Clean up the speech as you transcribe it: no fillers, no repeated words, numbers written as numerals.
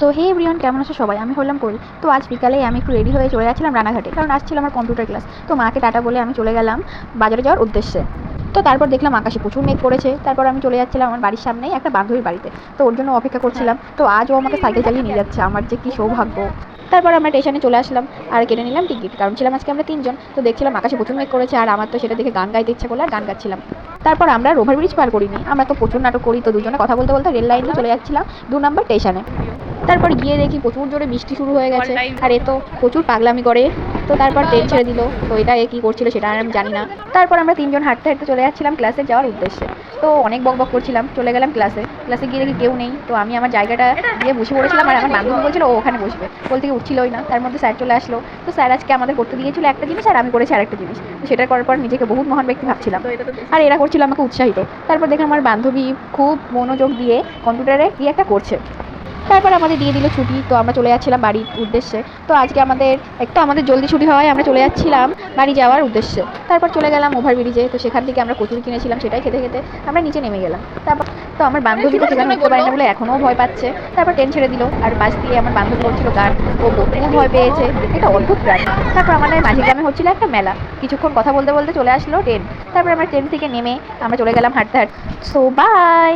তো হে এভরিওয়ান, কেমন আছো সবাই? আমি হলাম কোল। তো আজ বিকালে আমি একটু রেডি হয়ে চলে যাচ্ছিলাম রানাঘাটে, কারণ আজ ছিল আমার কম্পিউটার ক্লাস। তো মাকে টাটা বলে আমি চলে গেলাম বাজারে যাওয়ার উদ্দেশ্যে। তো তারপর দেখলাম আকাশে প্রচুর মেঘ করেছে। তারপর আমি চলে যাচ্ছিলাম আমার বাড়ির সামনেই একটা বান্ধবীর বাড়িতে। তো ওর জন্য অপেক্ষা করছিলাম। তো আজ ও আমাকে সাইকেল চালিয়ে নিয়ে যাচ্ছে, আমার যে কী সৌভাগ্য। তারপর আমরা স্টেশনে চলে আসলাম আর কেটে নিলাম টিকিট, কারণ ছিলাম আজকে আমরা তিনজন। তো দেখছিলাম আকাশে প্রচুর মেঘ করেছে, আর আমার তো সেটা দেখে গান গাইতে ইচ্ছে করলো আর গান গাচ্ছিলাম। তারপর আমরা ওভারব্রিজ পার করিনি, আমরা তো প্রচুর নাটক করি। তো দুজনে কথা বলতে বলতে রেল লাইন দিয়ে চলে যাচ্ছিলাম 2 নম্বর স্টেশনে। তারপর গিয়ে দেখি প্রচুর জোরে বৃষ্টি শুরু হয়ে গেছে, আর এ তো প্রচুর পাগলামি করে। তো তারপর ট্রেন ছেড়ে দিল। তো এটা এ কী করছিল সেটা আর আমি জানি না। তারপর আমরা তিনজন হাঁটতে হাঁটতে চলে যাচ্ছিলাম ক্লাসে যাওয়ার উদ্দেশ্যে। তো অনেক বকবক করছিলাম, চলে গেলাম ক্লাসে গিয়ে দেখি কেউ নেই। তো আমি আমার জায়গাটা দিয়ে বসে পড়েছিলাম, আর আমার বান্ধবী বলছিল ও ওখানে বসবে, বলতে কি উঠছিলই না। তার মধ্যে স্যার চলে আসলো। তো স্যার আজকে আমাদের করতে দিয়েছিল একটা জিনিস, আর আমি করেছি আরেকটা জিনিস। তো সেটা করার পর নিজেকে বহুত মহান ব্যক্তি ভাবছিলাম, আর এরা করছিল আমাকে উৎসাহিত। তারপর দেখলাম আমার বান্ধবী খুব মনোযোগ দিয়ে কম্পিউটারে কি একটা করছে। তারপর আমাদের দিয়ে দিল ছুটি। তো আমরা চলে যাচ্ছিলাম বাড়ির উদ্দেশ্যে। তো আজকে আমাদের জলদি ছুটি হওয়ায় আমরা চলে যাচ্ছিলাম বাড়ি যাওয়ার উদ্দেশ্যে। তারপর চলে গেলাম ওভারব্রিজে। তো সেখান থেকে আমরা কচুরি কিনেছিলাম, সেটাই খেতে খেতে আমরা নিচে নেমে গেলাম। তারপর তো আমার বান্ধবী তো সেখানে উঠতে পারে না বলে এখনও ভয় পাচ্ছে। তারপর ট্রেন ছেড়ে দিল, আর বাস দিয়ে আমার বান্ধবী করছিল গান। ও বহু ভয় পেয়েছে, এটা অদ্ভুত প্রাণী। তারপর আমাদের মাঝে গ্রামে হচ্ছিল একটা মেলা। কিছুক্ষণ কথা বলতে বলতে চলে আসলো ট্রেন। তারপর আমরা ট্রেন থেকে নেমে আমরা চলে গেলাম হাঁটতে হাঁটতে। So by.